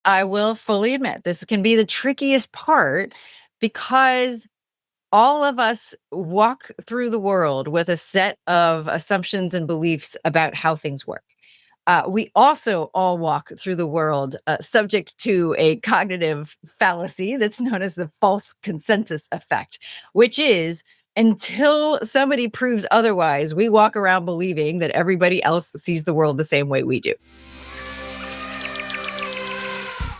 I will fully admit this can be the trickiest part because all of us walk through the world with a set of assumptions and beliefs about how things work. We also all walk through the world subject to a cognitive fallacy that's known as the false consensus effect, which is until somebody proves otherwise, we walk around believing that everybody else sees the world the same way we do.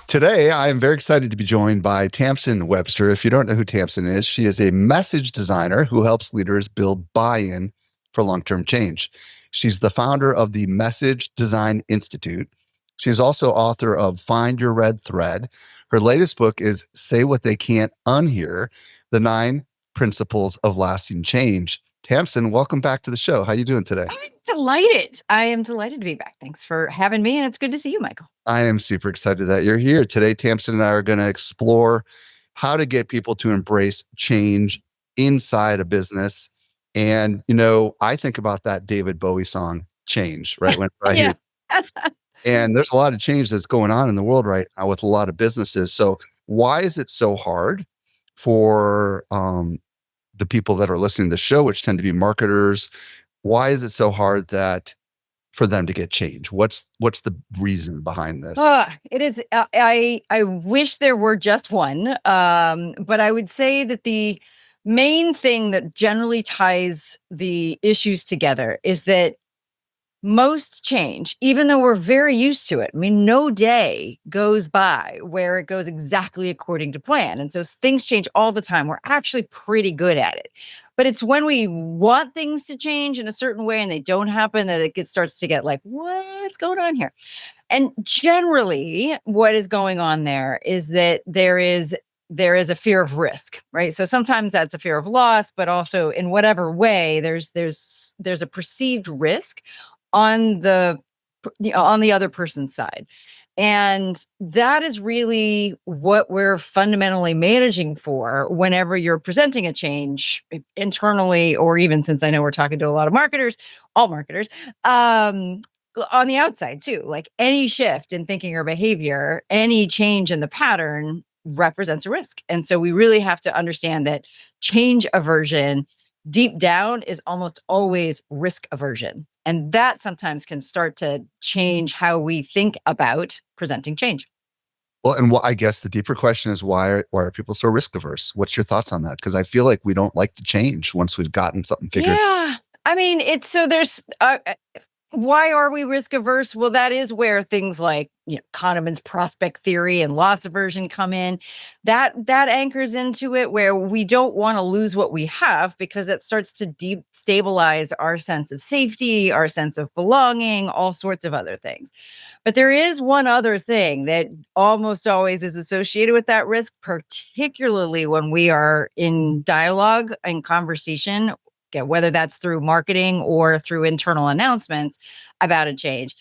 Today, I am very excited to be joined by Tamsen Webster. If you don't know who Tamsen is, she is a message designer who helps leaders build buy-in for long-term change. She's the founder of the Message Design Institute. She's also author of Find Your Red Thread. Her latest book is Say What They Can't Unhear: The 9 Principles of Lasting Change. Tamsen, welcome back to the show. How are you doing today? I'm delighted. I am delighted to be back. Thanks for having me, and it's good to see you, Michael. I am super excited that you're here. Today, Tamsen and I are going to explore how to get people to embrace change inside a business. And, I think about that David Bowie song, Change, right? Whenever I hear Yeah. and there's a lot of change that's going on in the world right now with a lot of businesses. So why is it so hard for the people that are listening to the show, which tend to be marketers? Why is it so hard that for them to get change? What's the reason behind this? It is. I wish there were just one, but I would say that the main thing that generally ties the issues together is that most change, even though we're very used to it. I mean, no day goes by where it goes exactly according to plan. And so things change all the time. We're actually pretty good at it. But it's when we want things to change in a certain way and they don't happen that starts to get like, what's going on here? And generally, what is going on there is that there is a fear of risk, right? So sometimes that's a fear of loss, but also in whatever way, there's a perceived risk on the other person's side. And that is really what we're fundamentally managing for whenever you're presenting a change internally, or even, since I know we're talking to a lot of marketers, all marketers, on the outside too. Like any shift in thinking or behavior, any change in the pattern represents a risk. And so we really have to understand that change aversion deep down is almost always risk aversion. And that sometimes can start to change how we think about presenting change. Well, and I guess the deeper question is why are people so risk averse? What's your thoughts on that? Because I feel like we don't like to change once we've gotten something figured. Yeah. I mean, it's so there's why are we risk averse? Well, that is where things like, Kahneman's prospect theory and loss aversion come in. That anchors into it, where we don't want to lose what we have, because it starts to destabilize our sense of safety, our sense of belonging, all sorts of other things. But there is one other thing that almost always is associated with that risk, particularly when we are in dialogue and conversation, whether that's through marketing or through internal announcements about a change.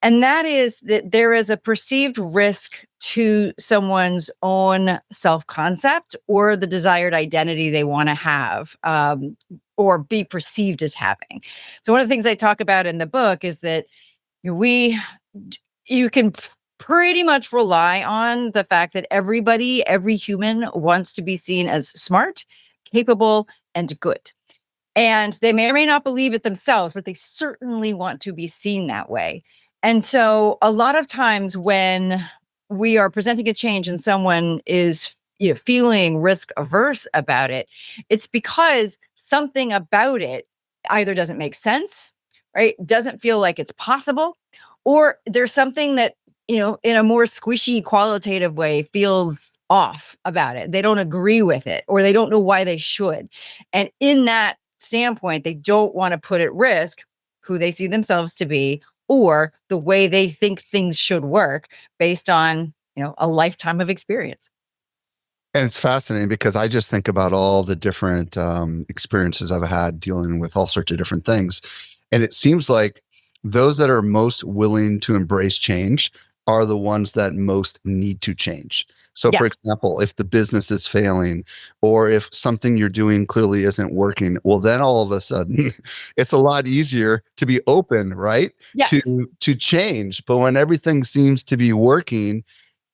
And that is that there is a perceived risk to someone's own self-concept or the desired identity they want to have, or be perceived as having. So one of the things I talk about in the book is that you can pretty much rely on the fact that every human wants to be seen as smart, capable, and good. And they may or may not believe it themselves, but they certainly want to be seen that way. And so a lot of times when we are presenting a change and someone is feeling risk averse about it, it's because something about it either doesn't make sense, right? Doesn't feel like it's possible, or there's something that, in a more squishy qualitative way feels off about it. They don't agree with it, or they don't know why they should. And in that standpoint, they don't want to put at risk who they see themselves to be, or the way they think things should work based on, a lifetime of experience. And it's fascinating because I just think about all the different experiences I've had dealing with all sorts of different things. And it seems like those that are most willing to embrace change are the ones that most need to change. So, Yeah. for example, if the business is failing, or if something you're doing clearly isn't working, well, then all of a sudden it's a lot easier to be open, right? Yes. To change. But when everything seems to be working,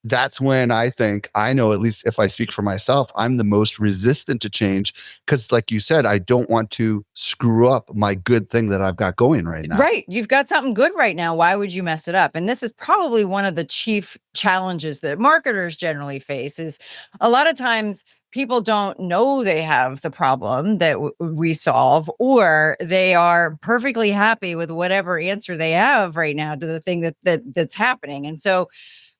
that's when I think I know, at least if I speak for myself, I'm the most resistant to change because, like you said, I don't want to screw up my good thing that I've got going right now. Right. You've got something good right now. Why would you mess it up? And this is probably one of the chief challenges that marketers generally face is a lot of times people don't know they have the problem that we solve, or they are perfectly happy with whatever answer they have right now to the thing that's happening. And so,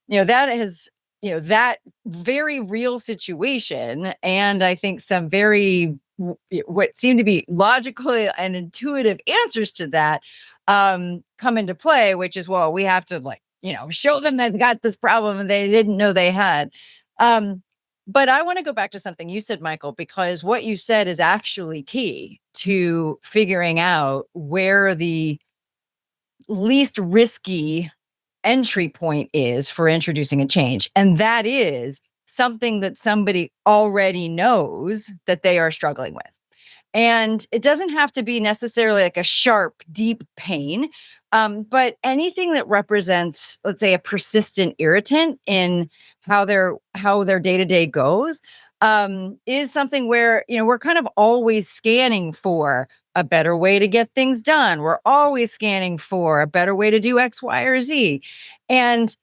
that has, that very real situation. And I think some very, what seem to be logical and intuitive answers to that come into play, which is, well, we have to show them they've got this problem and they didn't know they had. Um, but I want to go back to something you said, Michael, because what you said is actually key to figuring out where the least risky entry point is for introducing a change. And that is something that somebody already knows that they are struggling with. And it doesn't have to be necessarily like a sharp, deep pain, but anything that represents, let's say, a persistent irritant in how their day to day goes, is something where we're kind of always scanning for a better way to get things done. We're always scanning for a better way to do X, Y, or Z, and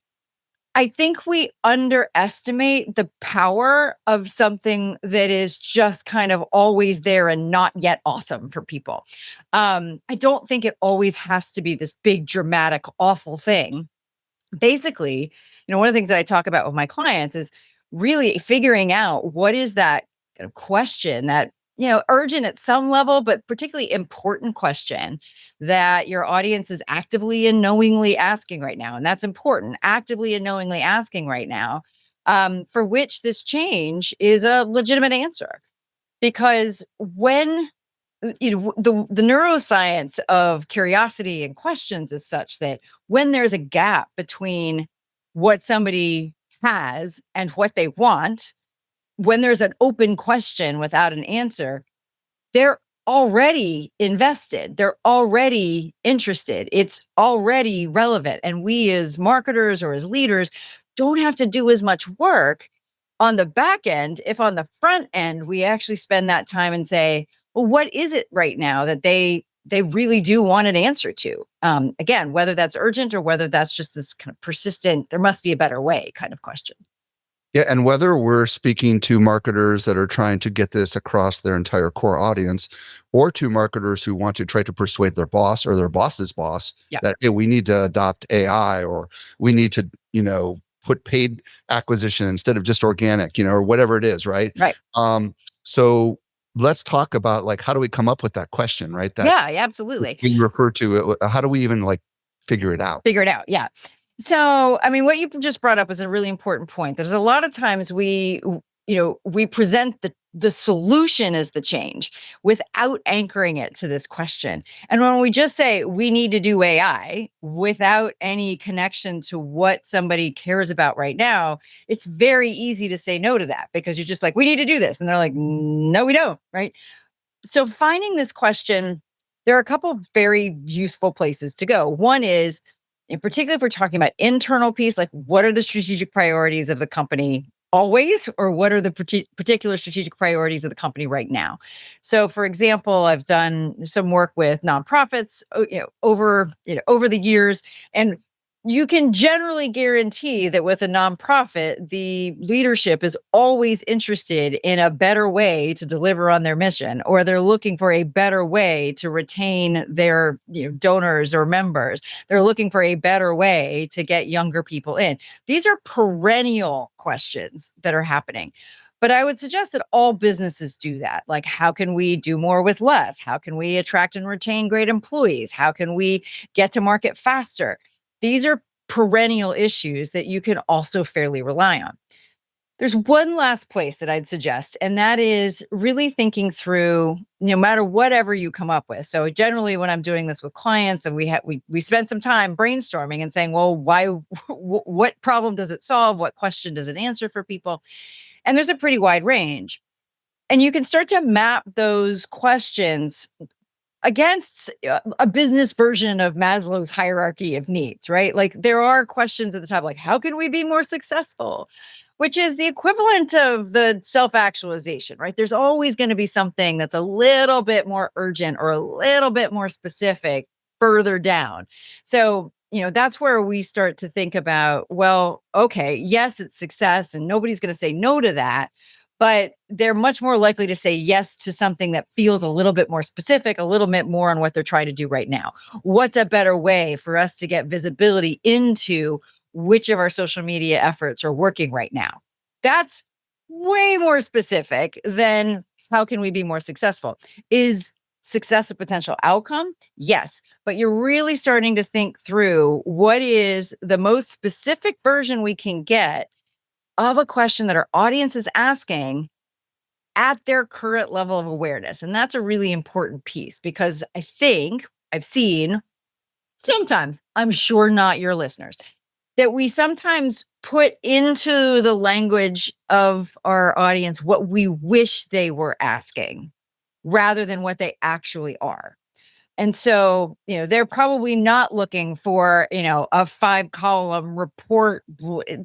I think we underestimate the power of something that is just kind of always there and not yet awesome for people. I don't think it always has to be this big, dramatic, awful thing. Basically, one of the things that I talk about with my clients is really figuring out what is that kind of question that, urgent at some level, but particularly important question that your audience is actively and knowingly asking right now. And that's important, actively and knowingly asking right now, for which this change is a legitimate answer. Because when the neuroscience of curiosity and questions is such that when there's a gap between what somebody has and what they want, when there's an open question without an answer, they're already invested. They're already interested. It's already relevant. And we as marketers or as leaders don't have to do as much work on the back end if on the front end we actually spend that time and say, well, what is it right now that they really do want an answer to? Again, whether that's urgent or whether that's just this kind of persistent, there must be a better way kind of question. Yeah, and whether we're speaking to marketers that are trying to get this across their entire core audience, or to marketers who want to try to persuade their boss or their boss's boss Yeah. that, hey, we need to adopt AI, or we need to, put paid acquisition instead of just organic, or whatever it is, right? Right. So let's talk about, like, how do we come up with that question, right? That Yeah, absolutely. you refer to it. How do we even like figure it out? Figure it out. Yeah. So, I mean, what you just brought up is a really important point. There's a lot of times we present the solution as the change without anchoring it to this question. And when we just say we need to do AI without any connection to what somebody cares about right now, it's very easy to say no to that because you're just like, we need to do this. And they're like, no, we don't. Right. So finding this question, there are a couple of very useful places to go. One is, in particular, if we're talking about internal piece, like what are the strategic priorities of the company always, or what are the particular strategic priorities of the company right now? So, for example, I've done some work with nonprofits, over the years, and you can generally guarantee that with a nonprofit, the leadership is always interested in a better way to deliver on their mission, or they're looking for a better way to retain their donors or members. They're looking for a better way to get younger people in. These are perennial questions that are happening. But I would suggest that all businesses do that. Like, how can we do more with less? How can we attract and retain great employees? How can we get to market faster? These are perennial issues that you can also fairly rely on. There's one last place that I'd suggest, and that is really thinking through, no matter whatever you come up with. So generally, when I'm doing this with clients, and we spend some time brainstorming and saying, well, why, what problem does it solve? What question does it answer for people? And there's a pretty wide range, and you can start to map those questions against a business version of Maslow's hierarchy of needs, right? Like there are questions at the top, like how can we be more successful? Which is the equivalent of the self-actualization, right? There's always going to be something that's a little bit more urgent or a little bit more specific further down. So, that's where we start to think about, well, okay, yes, it's success and nobody's going to say no to that, but they're much more likely to say yes to something that feels a little bit more specific, a little bit more on what they're trying to do right now. What's a better way for us to get visibility into which of our social media efforts are working right now? That's way more specific than how can we be more successful? Is success a potential outcome? Yes, but you're really starting to think through what is the most specific version we can get of a question that our audience is asking at their current level of awareness. And that's a really important piece because I think I've seen sometimes, I'm sure not your listeners, that we sometimes put into the language of our audience what we wish they were asking rather than what they actually are. And so, they're probably not looking for, a 5-column report.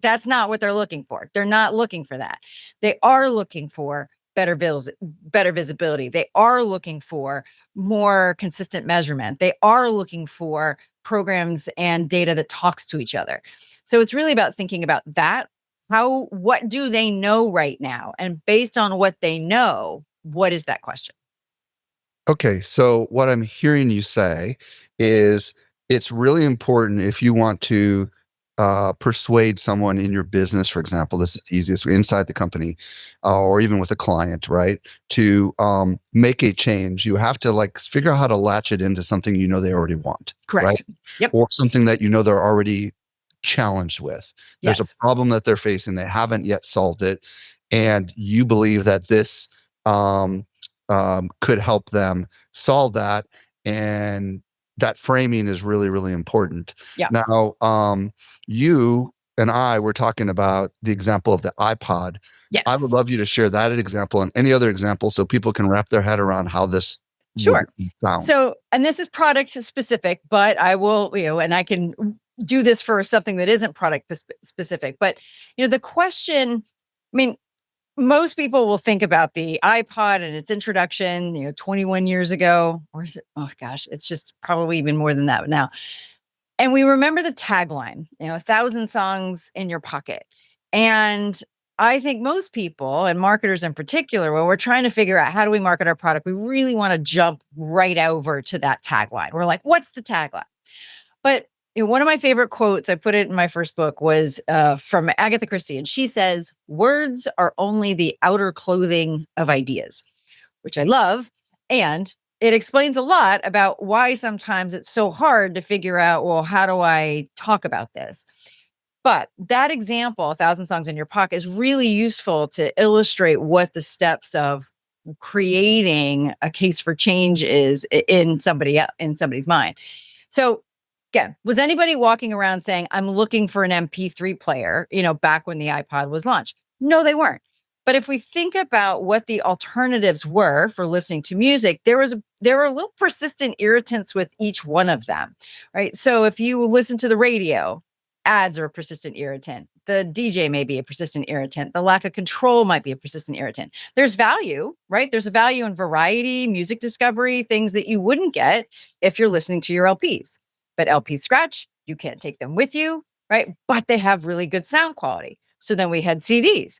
That's not what they're looking for. They're not looking for that. They are looking for better visibility. They are looking for more consistent measurement. They are looking for programs and data that talks to each other. So it's really about thinking about that. What do they know right now? And based on what they know, what is that question? Okay, so what I'm hearing you say is it's really important if you want to persuade someone in your business, for example, this is the easiest inside the company, or even with a client, right? To make a change, you have to figure out how to latch it into something they already want, right? Correct. Yep. Or something that they're already challenged with. There's Yes. a problem that they're facing, they haven't yet solved it, and you believe that this um, could help them solve that. And that framing is really, really important. Yeah. Now, you and I were talking about the example of the iPod. I would Yes. love you to share that example and any other example so people can wrap their head around how this would Sure. sound. So, and this is product specific, but I will, and I can do this for something that isn't product specific. But, the question, I mean, most people will think about the iPod and its introduction, 21 years ago, or is it? Oh gosh, it's just probably even more than that now. And we remember the tagline, 1,000 songs in your pocket. And I think most people and marketers in particular, when we're trying to figure out how do we market our product, we really want to jump right over to that tagline. We're like, what's the tagline? But one of my favorite quotes, I put it in my first book, was from Agatha Christie. And she says, words are only the outer clothing of ideas, which I love. And it explains a lot about why sometimes it's so hard to figure out, well, how do I talk about this? But that example, 1,000 songs in your pocket, is really useful to illustrate what the steps of creating a case for change is in somebody's mind. So again, was anybody walking around saying, I'm looking for an MP3 player, back when the iPod was launched? No, they weren't. But if we think about what the alternatives were for listening to music, there were little persistent irritants with each one of them, right? So if you listen to the radio, ads are a persistent irritant. The DJ may be a persistent irritant. The lack of control might be a persistent irritant. There's value, right? There's a value in variety, music discovery, things that you wouldn't get if you're listening to your LPs. But LPs scratch, you can't take them with you, right? But they have really good sound quality. So then we had CDs,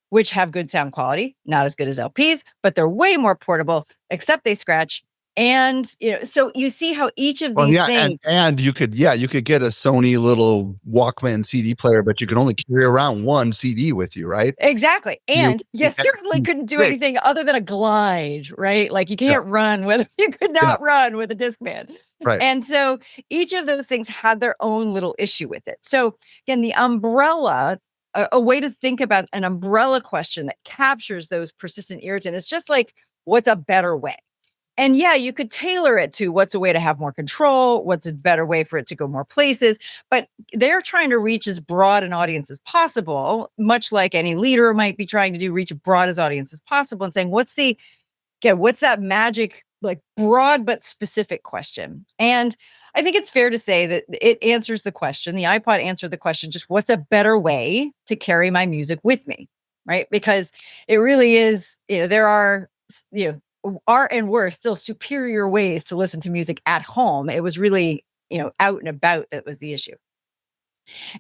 which have good sound quality, not as good as LPs, but they're way more portable, except they scratch. And, so you see how each of Well, these yeah, things. and you could get a Sony little Walkman CD player, but you can only carry around one CD with you, right? Exactly. You And you certainly couldn't do big. anything other than a glide, right? Like you can't run with, you could not run with a Discman. Right. And so each of those things had their own little issue with it. So again, the umbrella, a way to think about an umbrella question that captures those persistent irritants is just like, what's a better way? And yeah, you could tailor it to what's a way to have more control, what's a better way for it to go more places, but they're trying to reach as broad an audience as possible, much like any leader might be trying to do, reach as broad as audience as possible and saying, what's that magic like broad but specific question. And I think it's fair to say that it answers the question. The iPod answered the question, just what's a better way to carry my music with me? Right. Because it really is, there are, are and were still superior ways to listen to music at home. It was really, out and about that was the issue.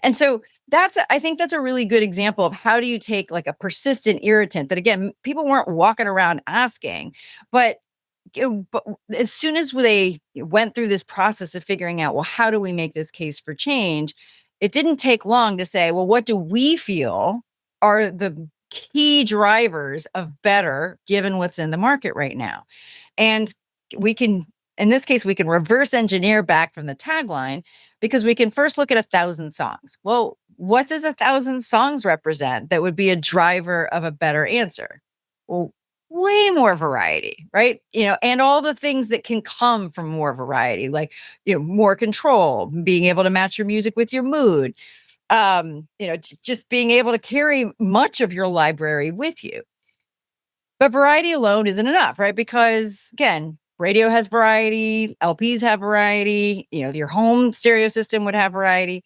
And so I think that's a really good example of how do you take like a persistent irritant that again, people weren't walking around asking, but but as soon as they went through this process of figuring out, well, how do we make this case for change? It didn't take long to say, well, what do we feel are the key drivers of better given what's in the market right now? And we can, in this case, we can reverse engineer back from the tagline because we can first look at 1,000 songs. Well, what does 1,000 songs represent that would be a driver of a better answer? Well, way more variety, right? And all the things that can come from more variety, like, more control, being able to match your music with your mood, just being able to carry much of your library with you. But variety alone isn't enough, right? Because again, radio has variety, LPs have variety, your home stereo system would have variety.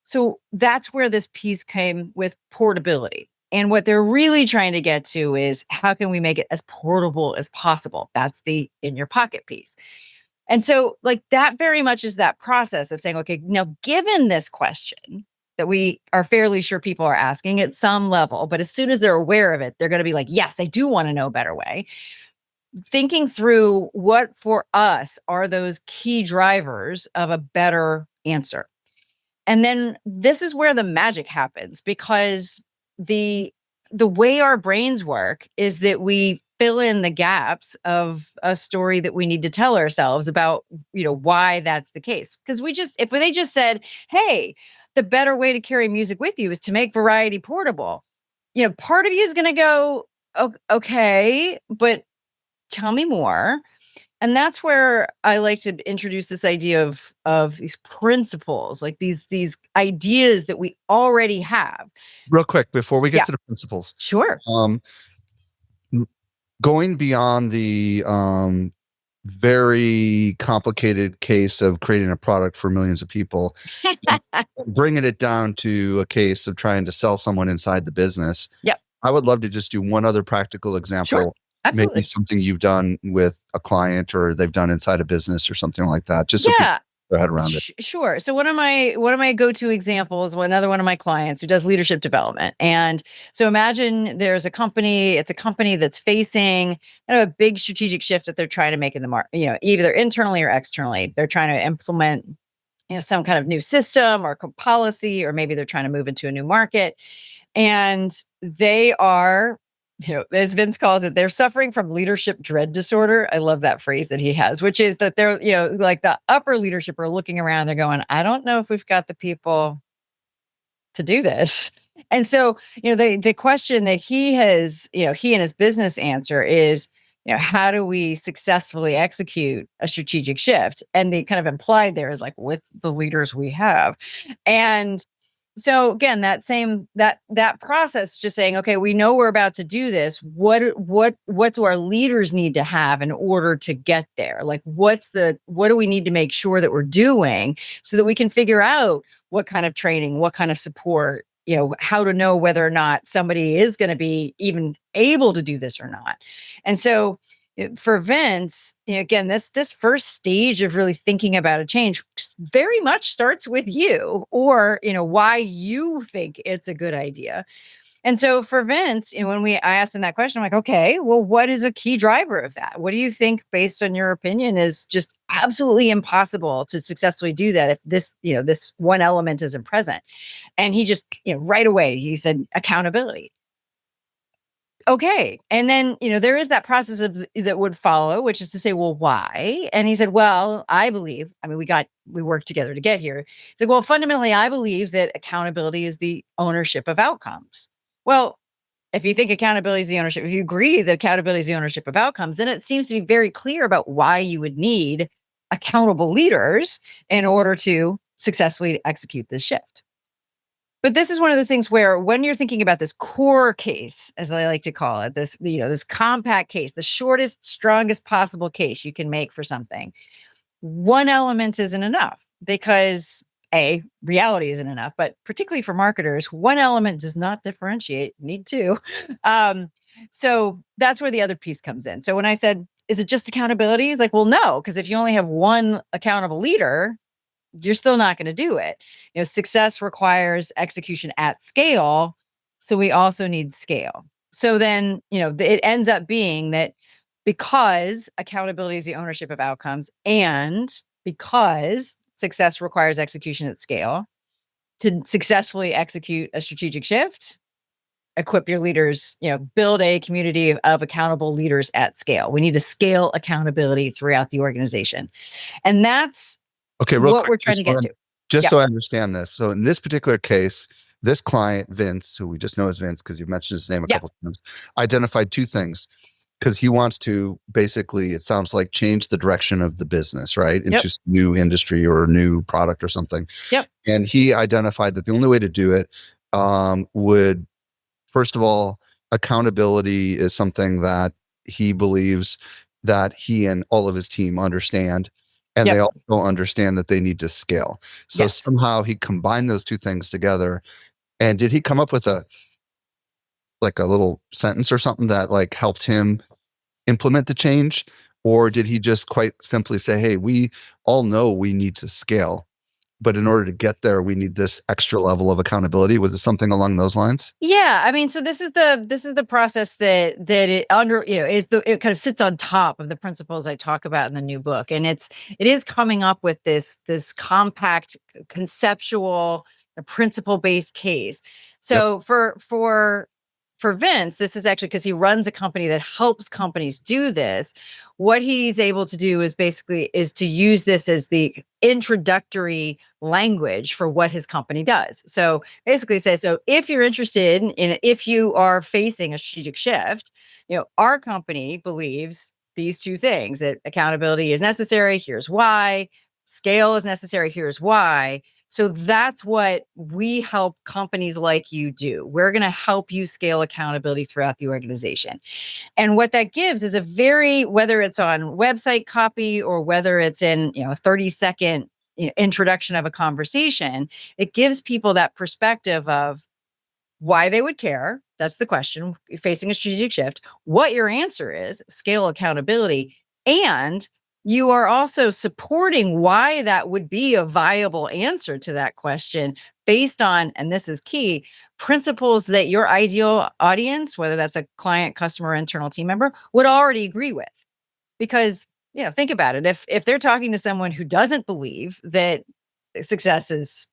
So that's where this piece came with portability. And what they're really trying to get to is how can we make it as portable as possible? That's the in your pocket piece. And so, like, that very much is that process of saying, okay, now, given this question that we are fairly sure people are asking at some level, but as soon as they're aware of it, they're going to be like, yes, I do want to know a better way. Thinking through what for us are those key drivers of a better answer. And then this is where the magic happens because the way our brains work is that we fill in the gaps of a story that we need to tell ourselves about, why that's the case. Because if they just said, hey, the better way to carry music with you is to make variety portable, part of you is going to go, okay, but tell me more. And that's where I like to introduce this idea of these principles, like these ideas that we already have. Real quick, before we get Yeah, to the principles, sure. um, going beyond the very complicated case of creating a product for millions of people, bringing it down to a case of trying to sell someone inside the business. Yep. I would love to just do one other practical example. Sure. Absolutely. Maybe something you've done with a client or they've done inside a business or something like that. Just so people Yeah. get their head around it. Sure. So one of my go-to examples, another one of my clients who does leadership development. And so imagine there's a company, it's a company that's facing a big strategic shift that they're trying to make in the market, either internally or externally. They're trying to implement, some kind of new system or policy, or maybe they're trying to move into a new market. And they are, as Vince calls it, they're suffering from leadership dread disorder. I love that phrase that he has, which is that they're, like the upper leadership are looking around, they're going, I don't know if we've got the people to do this. And so, the question that he has, he and his business answer is, how do we successfully execute a strategic shift? And the kind of implied there is like with the leaders we have. And so again, that process, just saying, okay, we know we're about to do this. What do our leaders need to have in order to get there? Like, what do we need to make sure that we're doing so that we can figure out what kind of training, what kind of support, how to know whether or not somebody is going to be even able to do this or not. And so for Vince, again, this first stage of really thinking about a change very much starts with you, or why you think it's a good idea. And so for Vince, I asked him that question, I'm like, okay, well, what is a key driver of that? What do you think, based on your opinion, is just absolutely impossible to successfully do that if this one element isn't present? And he just, right away, he said accountability. Okay. And then, there is that process that would follow, which is to say, well, why? And he said, well, I believe, we worked together to get here. He's like, well, fundamentally, I believe that accountability is the ownership of outcomes. Well, if you think accountability is the ownership, if you agree that accountability is the ownership of outcomes, then it seems to be very clear about why you would need accountable leaders in order to successfully execute this shift. But this is one of those things where when you're thinking about this core case, as I like to call it, this, this compact case, the shortest, strongest possible case you can make for something, one element isn't enough because reality isn't enough, but particularly for marketers, one element does not differentiate. Need two. Um, so that's where the other piece comes in. So when I said, is it just accountability? It's like, well, no, because if you only have one accountable leader, you're still not going to do it. Success requires execution at scale. So we also need scale. So then, it ends up being that because accountability is the ownership of outcomes and because success requires execution at scale, to successfully execute a strategic shift, equip your leaders, build a community of accountable leaders at scale. We need to scale accountability throughout the organization. And that's Okay, real what quick, we're trying to get to. just Yeah. so I understand this. So in this particular case, this client, Vince, who we just know as Vince because you've mentioned his name a Yeah. couple of times, identified two things because he wants to basically, it sounds like, change the direction of the business, right? Into Yep. new industry or a new product or something. Yep. And he identified that the only way to do it would, first of all, accountability is something that he believes that he and all of his team understand. And they Yep. also understand that they need to scale. So Yes. somehow he combined those two things together. And did he come up with a little sentence or something that like helped him implement the change? Or did he just quite simply say, hey, we all know we need to scale, but in order to get there, we need this extra level of accountability? Was it something along those lines? Yeah, I mean, so this is the process that it under it kind of sits on top of the principles I talk about in the new book, and it is coming up with this compact conceptual principle based case. Yep. So for Vince, this is actually because he runs a company that helps companies do this. What he's able to do is basically to use this as the introductory language for what his company does. So basically says, so if you're interested in if you are facing a strategic shift, our company believes these two things: that accountability is necessary, here's why; scale is necessary, here's why. So that's what we help companies like you do. We're going to help you scale accountability throughout the organization. And what that gives is whether it's on website copy or whether it's in, a 30-second introduction of a conversation, it gives people that perspective of why they would care. That's the question. Facing a strategic shift, what your answer is, scale accountability, and you are also supporting why that would be a viable answer to that question based on, and this is key, principles that your ideal audience, whether that's a client, customer, internal team member, would already agree with. Because, think about it. If they're talking to someone who doesn't believe that success is,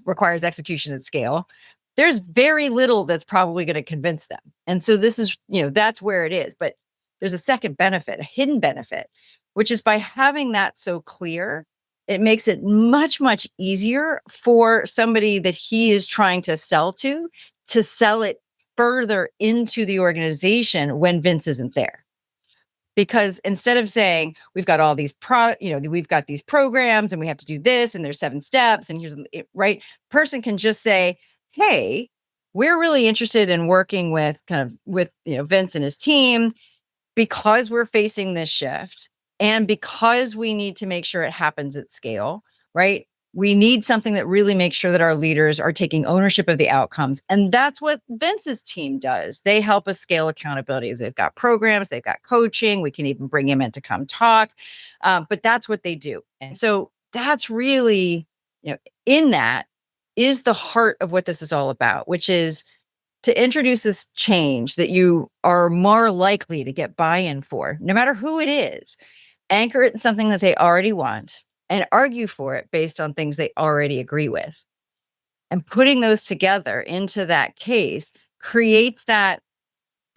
requires execution at scale, there's very little that's probably going to convince them. And so this is, that's where it is. But there's a second benefit, a hidden benefit, which is by having that so clear, it makes it much, much easier for somebody that he is trying to sell it further into the organization when Vince isn't there. Because instead of saying, we've got all these we've got these programs and we have to do this and there's 7 steps and here's right, person can just say, hey, we're really interested in working with Vince and his team because we're facing this shift and because we need to make sure it happens at scale, right? We need something that really makes sure that our leaders are taking ownership of the outcomes. And that's what Vince's team does. They help us scale accountability. They've got programs, they've got coaching. We can even bring him in to come talk. But that's what they do. And so that's really, in that is the heart of what this is all about, which is to introduce this change that you are more likely to get buy-in for, no matter who it is. Anchor it in something that they already want and argue for it based on things they already agree with. And putting those together into that case creates that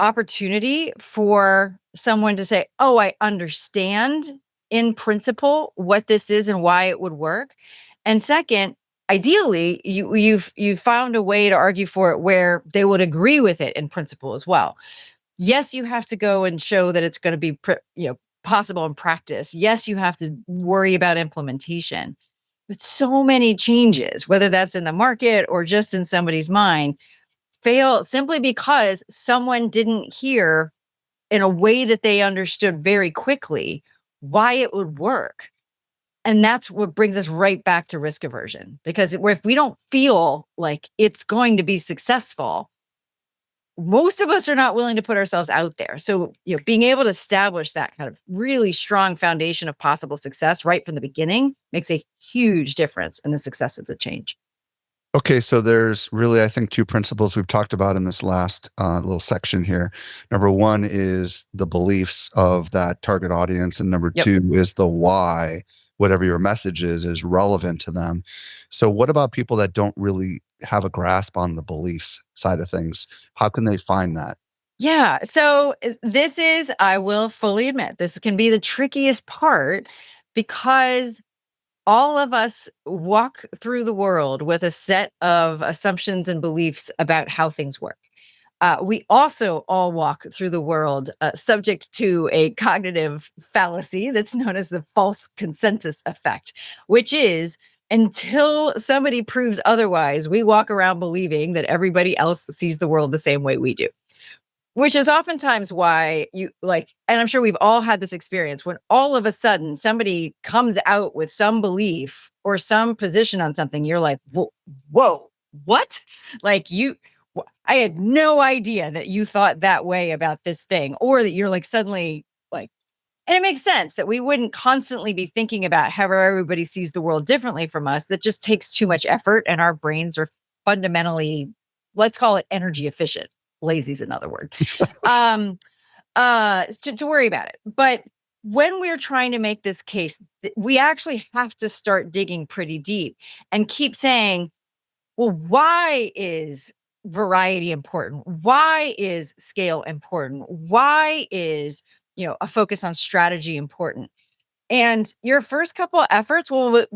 opportunity for someone to say, oh, I understand in principle what this is and why it would work. And second, ideally, you've found a way to argue for it where they would agree with it in principle as well. Yes, you have to go and show that it's going to be possible in practice. Yes, you have to worry about implementation. But so many changes, whether that's in the market or just in somebody's mind, fail simply because someone didn't hear in a way that they understood very quickly why it would work. And that's what brings us right back to risk aversion. Because if we don't feel like it's going to be successful, most of us are not willing to put ourselves out there. So, being able to establish that kind of really strong foundation of possible success right from the beginning makes a huge difference in the success of the change. Okay, so there's really, I think, two principles we've talked about in this last little section here. Number one is the beliefs of that target audience, and number Yep. two is the why, whatever your message is relevant to them. So, what about people that don't really have a grasp on the beliefs side of things? How can they find that? Yeah. So this is, I will fully admit, this can be the trickiest part because all of us walk through the world with a set of assumptions and beliefs about how things work. We also all walk through the world subject to a cognitive fallacy that's known as the false consensus effect, which is until somebody proves otherwise, we walk around believing that everybody else sees the world the same way we do. Which is oftentimes why and I'm sure we've all had this experience when all of a sudden somebody comes out with some belief or some position on something, you're like, whoa, what? Like I had no idea that you thought that way about this thing, or that you're like suddenly like, and it makes sense that we wouldn't constantly be thinking about how everybody sees the world differently from us. That just takes too much effort, and our brains are fundamentally, let's call it energy efficient. Lazy is another word. To worry about it. But when we're trying to make this case, we actually have to start digging pretty deep and keep saying, well, why is variety important? Why is scale important? Why is, a focus on strategy important? And your first couple efforts will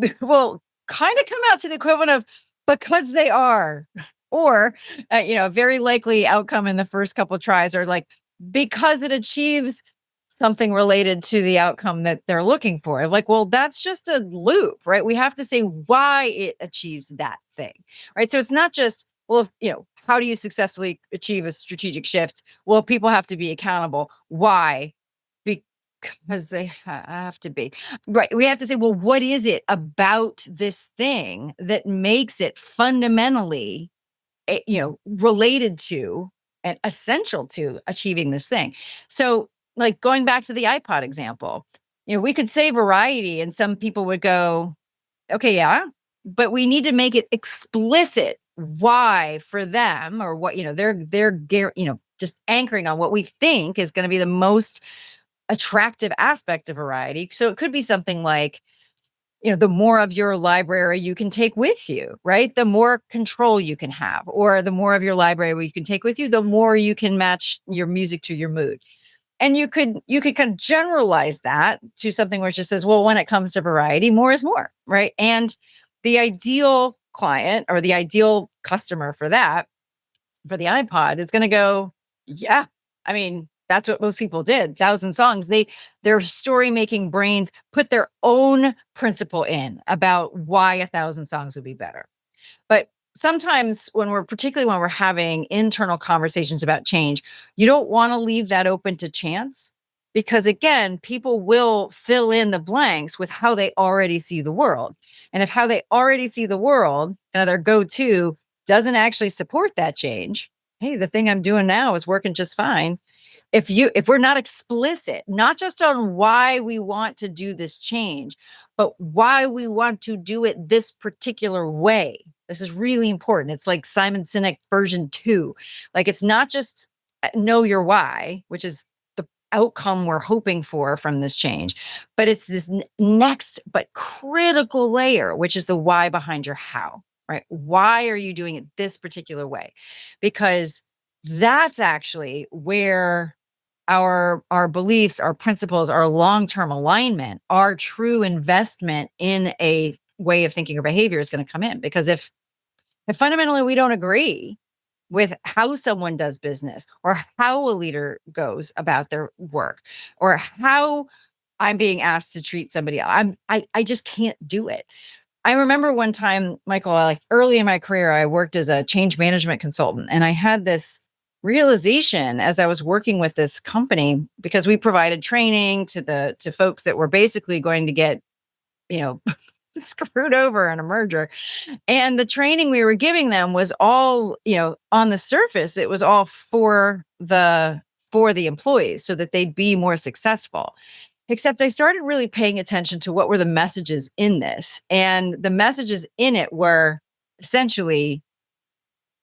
kind of come out to the equivalent of because they are, or a very likely outcome in the first couple tries are like because it achieves something related to the outcome that they're looking for. Like, well, that's just a loop, right? We have to say why it achieves that thing, right? So it's not just, well, how do you successfully achieve a strategic shift? Well, people have to be accountable. Why? Because they have to be. Right. We have to say, well, what is it about this thing that makes it fundamentally, related to and essential to achieving this thing? So, like going back to the iPod example, we could say variety, and some people would go, okay, yeah, but we need to make it explicit why for them, or what, just anchoring on what we think is going to be the most attractive aspect of variety. So it could be something like, the more of your library you can take with you, right? The more control you can have, or the more of your library you can take with you, the more you can match your music to your mood. And you could kind of generalize that to something where it just says, well, when it comes to variety, more is more, right? And the ideal client or the ideal customer for that, for the iPod, is going to go, yeah, I mean, that's what most people did. 1,000 songs. Their story making brains put their own principle in about why 1,000 songs would be better. But sometimes particularly when we're having internal conversations about change, you don't want to leave that open to chance, because again, people will fill in the blanks with how they already see the world. And if how they already see the world, their go-to doesn't actually support that change, hey, the thing I'm doing now is working just fine. If we're not explicit, not just on why we want to do this change, but why we want to do it this particular way. This is really important. It's like Simon Sinek version 2. Like, it's not just know your why, which is the outcome we're hoping for from this change, but it's this next but critical layer, which is the why behind your how, right? Why are you doing it this particular way? Because that's actually where our beliefs, our principles, our long-term alignment, our true investment in a way of thinking or behavior is going to come in. Because if fundamentally we don't agree with how someone does business, or how a leader goes about their work, or how I'm being asked to treat somebody else, I just can't do it. I remember one time, Michael, like early in my career, I worked as a change management consultant, and I had this realization as I was working with this company because we provided training to folks that were basically going to get, you know, screwed over in a merger. And the training we were giving them was all, on the surface, it was all for the employees so that they'd be more successful. Except I started really paying attention to what were the messages in this. And the messages in it were essentially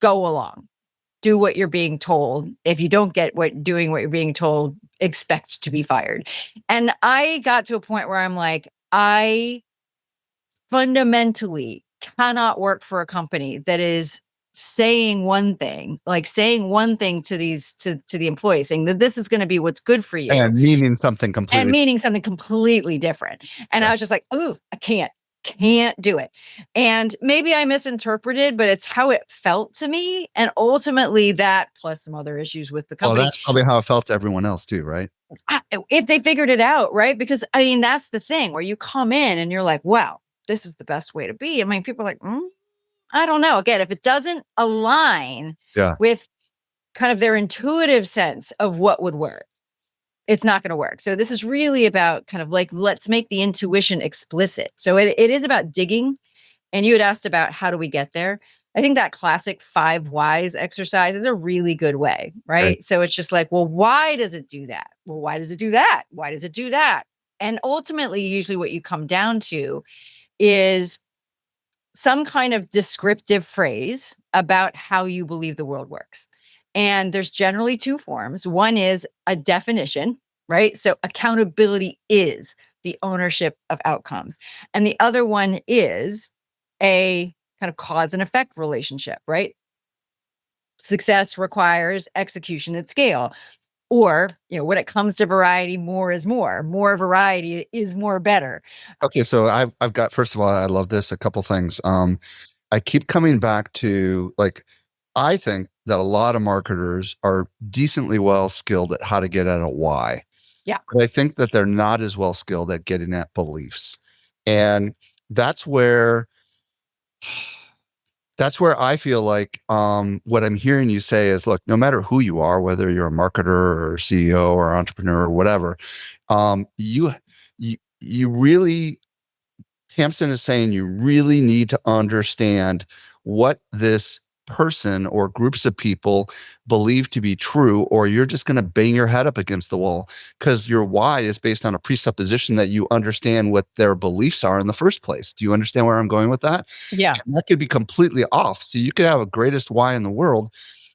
go along, do what you're being told. If you don't get doing what you're being told, expect to be fired. And I got to a point where I'm like, I fundamentally cannot work for a company that is saying one thing, to the employees, saying that this is going to be what's good for you And meaning something and completely. meaning something completely different. And I was just like, oh, I can't do it. And maybe I misinterpreted, but it's how it felt to me. And ultimately that plus some other issues with the Well, company, that's probably how it felt to everyone else too, right? if they figured it out, right? Because I mean, that's the thing where you come in and you're like, wow, this is the best way to be. I mean, people are like, I don't know. Again, if it doesn't align Yeah. with kind of their intuitive sense of what would work, it's not going to work. So this is really about kind of like, let's make the intuition explicit. So it is about digging. And you had asked about how do we get there? I think that classic 5 whys exercise is a really good way, Okay. right? So it's just like, well, why does it do that? Well, why does it do that? Why does it do that? And ultimately, usually what you come down to is some kind of descriptive phrase about how you believe the world works. And there's generally 2 forms. One is a definition, right? So accountability is the ownership of outcomes. And the other one is a kind of cause and effect relationship, right? Success requires execution at scale. Or, when it comes to variety, more is more. More variety is more better. Okay, so I've got, first of all, I love this. A couple things. I keep coming back to, like, I think that a lot of marketers are decently well skilled at how to get at a why. Yeah. But I think that they're not as well skilled at getting at beliefs. And that's where I feel like, what I'm hearing you say is, look, no matter who you are, whether you're a marketer or CEO or entrepreneur or whatever, you really, Tamsin is saying you really need to understand what this person or groups of people believe to be true, or you're just going to bang your head up against the wall, because your why is based on a presupposition that you understand what their beliefs are in the first place. Do you understand where I'm going with that? Yeah. And that could be completely off. So you could have a greatest why in the world,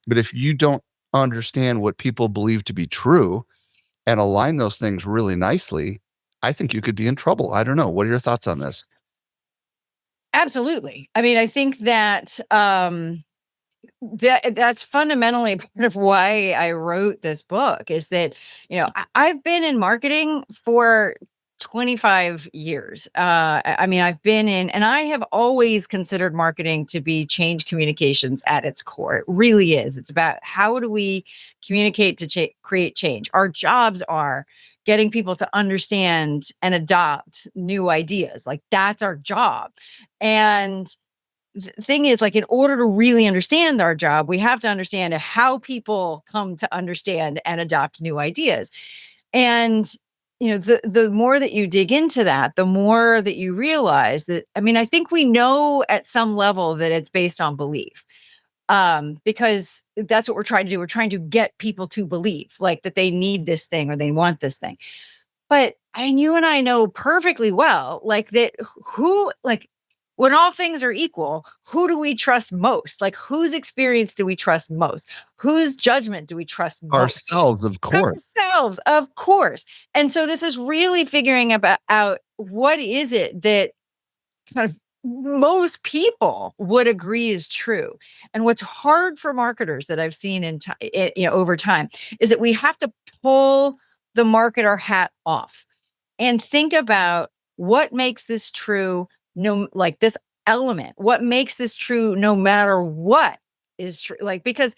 but if you don't understand what people believe to be true and align those things really nicely, I think you could be in trouble. I don't know. What are your thoughts on this? Absolutely. I mean, I think that that's fundamentally part of why I wrote this book is that, I've been in marketing for 25 years. I mean, I've been in, and I have always considered marketing to be change communications at its core. It really is. It's about how do we communicate to create change. Our jobs are getting people to understand and adopt new ideas. Like that's our job. And the thing is, like, in order to really understand our job, we have to understand how people come to understand and adopt new ideas. And the more that you dig into that, the more that you realize that, I mean, I think we know at some level that it's based on belief. Because that's what we're trying to do. We're trying to get people to believe like that they need this thing or they want this thing. But you and I know perfectly well, like that who, like, when all things are equal, who do we trust most? Like, whose experience do we trust most? Whose judgment do we trust most? Ourselves, of course. Ourselves, of course. And so this is really figuring out what is it that kind of most people would agree is true. And what's hard for marketers that I've seen over time is that we have to pull the marketer hat off and think about what makes this true. No, like this element, what makes this true no matter what is true. Like, because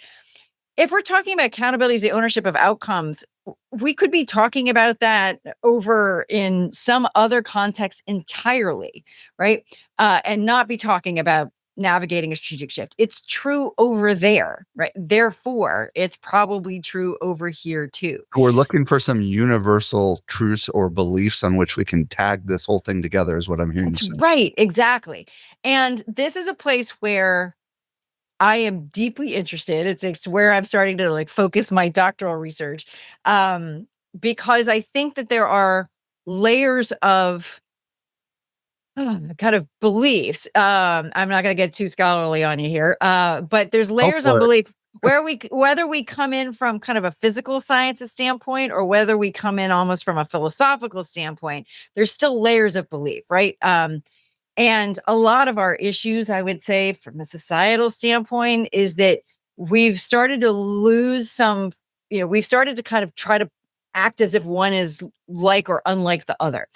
if we're talking about accountability as the ownership of outcomes, we could be talking about that over in some other context entirely, right? And not be talking about navigating a strategic shift. It's true over there, right? Therefore, it's probably true over here too. We're looking for some universal truths or beliefs on which we can tag this whole thing together, is what I'm hearing you That's say. right, exactly. And this is a place where I am deeply interested. It's where I'm starting to like focus my doctoral research, because I think that there are layers of kind of beliefs. I'm not going to get too scholarly on you here, but there's Go layers on for it. belief whether we come in from kind of a physical sciences standpoint or whether we come in almost from a philosophical standpoint. There's still layers of belief, right? And a lot of our issues, I would say, from a societal standpoint, is that we've started to lose some, we've started to kind of try to act as if one is like or unlike the other.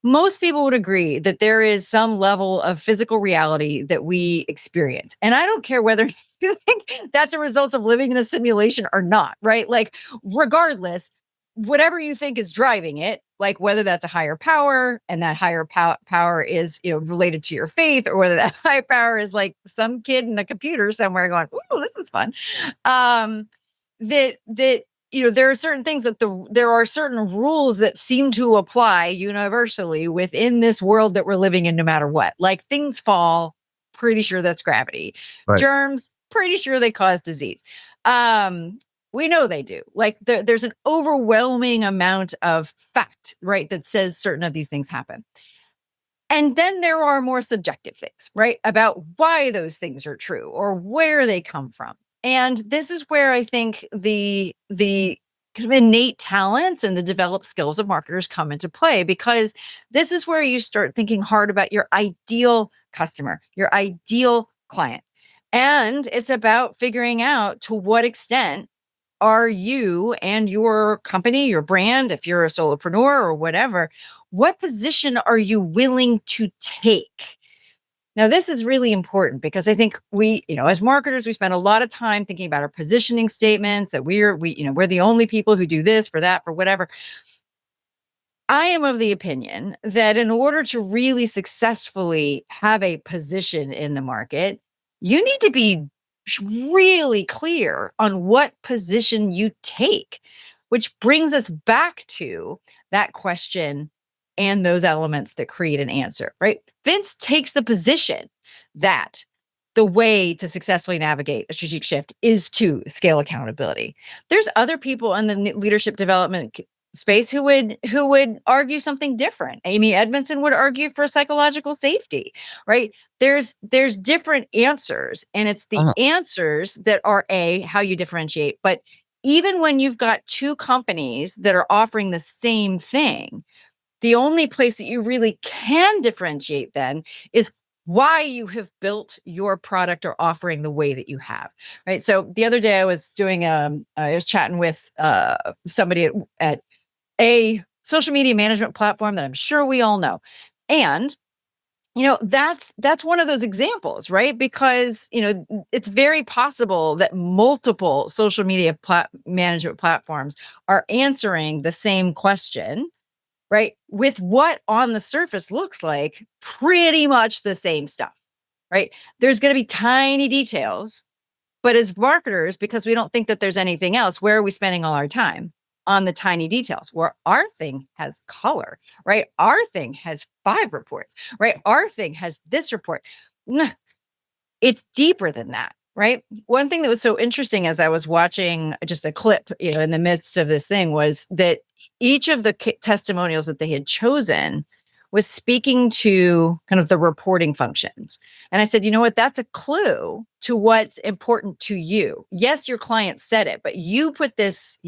Most people would agree that there is some level of physical reality that we experience. And I don't care whether you think that's a result of living in a simulation or not, right? Like, regardless, whatever you think is driving it, like whether that's a higher power and that higher power is, related to your faith, or whether that high power is like some kid in a computer somewhere going, "Ooh, this is fun." That there are certain things that there are certain rules that seem to apply universally within this world that we're living in, no matter what. Like, things fall, pretty sure that's gravity. Right. Germs, pretty sure they cause disease. We know they do. Like, there's an overwhelming amount of fact, right, that says certain of these things happen. And then there are more subjective things, right, about why those things are true or where they come from. And this is where I think the kind of innate talents and the developed skills of marketers come into play, because this is where you start thinking hard about your ideal customer, your ideal client. And it's about figuring out to what extent are you and your company, your brand, if you're a solopreneur or whatever, what position are you willing to take? Now, this is really important because I think we, as marketers, we spend a lot of time thinking about our positioning statements, that we're the only people who do this for that, for whatever. I am of the opinion that in order to really successfully have a position in the market, you need to be really clear on what position you take, which brings us back to that question and those elements that create an answer, right? Vince takes the position that the way to successfully navigate a strategic shift is to scale accountability. There's other people in the leadership development space who would argue something different. Amy Edmondson would argue for psychological safety, right? There's different answers, and it's the answers that are how you differentiate. But even when you've got two companies that are offering the same thing, the only place that you really can differentiate then is why you have built your product or offering the way that you have, right? So the other day I was chatting with somebody at a social media management platform that I'm sure we all know. And that's one of those examples, right? Because it's very possible that multiple social media management platforms are answering the same question, right, with what on the surface looks like pretty much the same stuff, right? There's going to be tiny details, but as marketers, because we don't think that there's anything else, where are we spending all our time? On the tiny details, where our thing has color, right? Our thing has 5 reports, right? Our thing has this report. It's deeper than that, right? One thing that was so interesting as I was watching just a clip, in the midst of this thing, was that each of the testimonials that they had chosen was speaking to kind of the reporting functions. And I said, you know what, that's a clue to what's important to you. Yes, your client said it, but you put this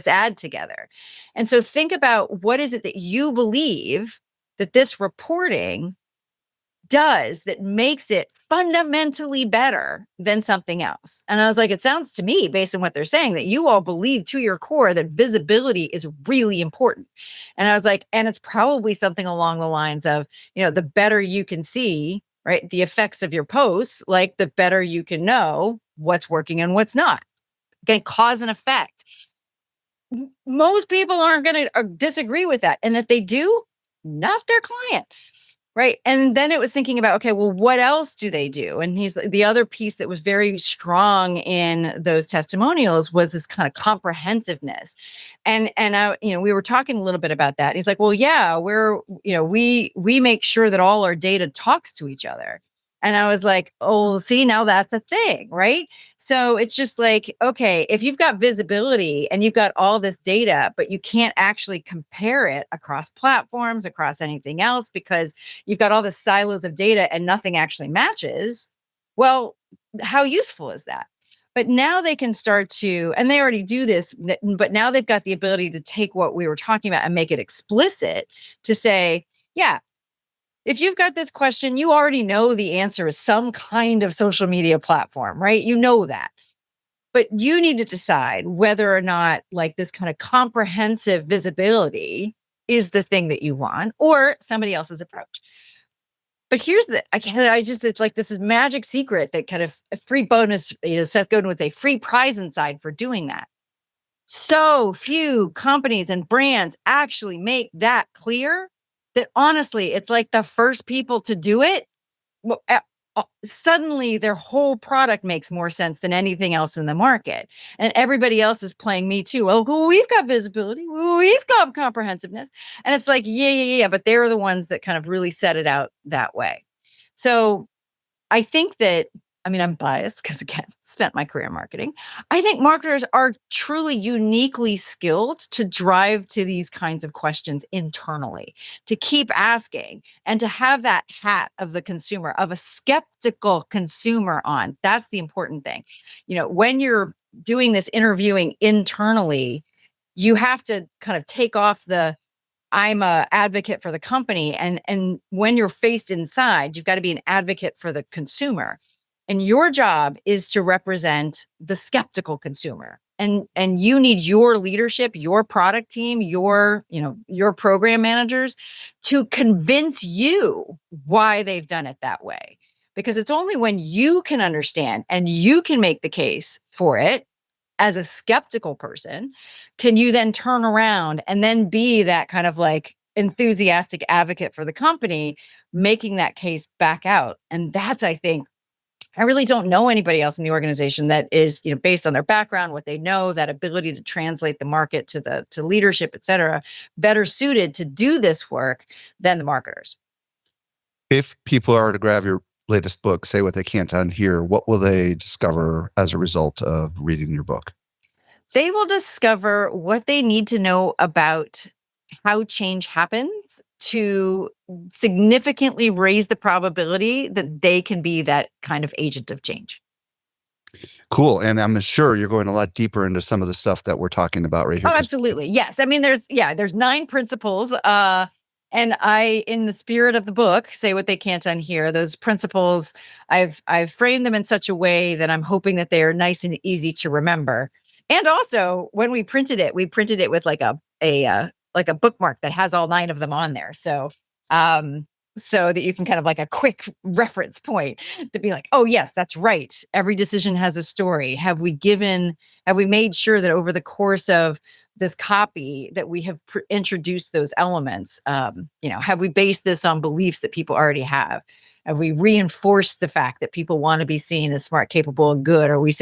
ad together. And so think about, what is it that you believe that this reporting does that makes it fundamentally better than something else? And I was like, it sounds to me, based on what they're saying, that you all believe to your core that visibility is really important. And I was like, and it's probably something along the lines of, the better you can see, right, the effects of your posts, like the better you can know what's working and what's not. Okay, cause and effect. Most people aren't going to disagree with that. And if they do, not their client. Right. And then it was thinking about, okay, well, what else do they do? And he's the other piece that was very strong in those testimonials was this kind of comprehensiveness. And I, we were talking a little bit about that. He's like, well, yeah, we make sure that all our data talks to each other. And I was like, oh, see, now that's a thing, right? So it's just like, okay, if you've got visibility and you've got all this data, but you can't actually compare it across platforms, across anything else, because you've got all the silos of data and nothing actually matches. Well, how useful is that? But now they can start to, and they already do this, but now they've got the ability to take what we were talking about and make it explicit to say, yeah, if you've got this question, you already know the answer is some kind of social media platform, right? You know that. But you need to decide whether or not like this kind of comprehensive visibility is the thing that you want or somebody else's approach. But here's it's like this is magic secret that kind of a free bonus, Seth Godin would say free prize inside for doing that. So few companies and brands actually make that clear that honestly, it's like the first people to do it. Suddenly their whole product makes more sense than anything else in the market. And everybody else is playing me too. Oh, we've got visibility. We've got comprehensiveness. And it's like, yeah. But they're the ones that kind of really set it out that way. So I think that, I'm biased because again, spent my career in marketing. I think marketers are truly uniquely skilled to drive to these kinds of questions internally, to keep asking and to have that hat of the consumer, of a skeptical consumer on. That's the important thing. When you're doing this interviewing internally, you have to kind of take off the I'm a advocate for the company. And when you're faced inside, you've got to be an advocate for the consumer. And your job is to represent the skeptical consumer. And you need your leadership, your product team, your program managers to convince you why they've done it that way. Because it's only when you can understand and you can make the case for it as a skeptical person, can you then turn around and then be that kind of like enthusiastic advocate for the company, making that case back out. And that's, I think, I really don't know anybody else in the organization that is, based on their background, what they know, that ability to translate the market to leadership, et cetera, better suited to do this work than the marketers. If people are to grab your latest book, Say What They Can't Unhear, what will they discover as a result of reading your book? They will discover what they need to know about how change happens to significantly raise the probability that they can be that kind of agent of change. Cool. And I'm sure you're going a lot deeper into some of the stuff that we're talking about right here. Oh, absolutely. Yes. There's 9 principles. And I, in the spirit of the book, Say What They Can't Unhear, those principles, I've framed them in such a way that I'm hoping that they are nice and easy to remember. And also when we printed it with like a bookmark that has all 9 of them on there. So that you can kind of like a quick reference point to be like, oh yes, that's right. Every decision has a story. Have we made sure that over the course of this copy that we have introduced those elements? Have we based this on beliefs that people already have? Have we reinforced the fact that people want to be seen as smart, capable, and good? Are we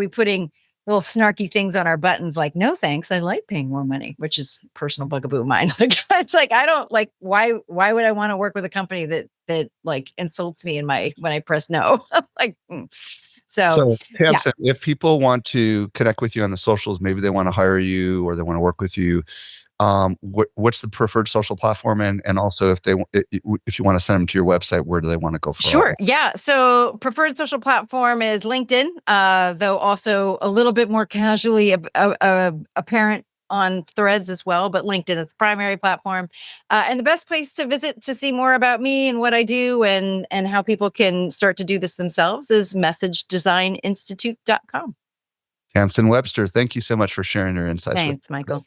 putting little snarky things on our buttons like, no thanks, I like paying more money, which is personal bugaboo of mine. It's like, I don't like, why would I want to work with a company that like insults me when I press no? So Tamsen, if people want to connect with you on the socials, maybe they want to hire you or they want to work with you, what's the preferred social platform? And also if you want to send them to your website, where do they want to go for? Sure. Yeah. So preferred social platform is LinkedIn, though also a little bit more casually apparent on Threads as well, but LinkedIn is the primary platform. And the best place to visit to see more about me and what I do and how people can start to do this themselves is messagedesigninstitute.com. Tamsen Webster, thank you so much for sharing your insights. Thanks, Michael.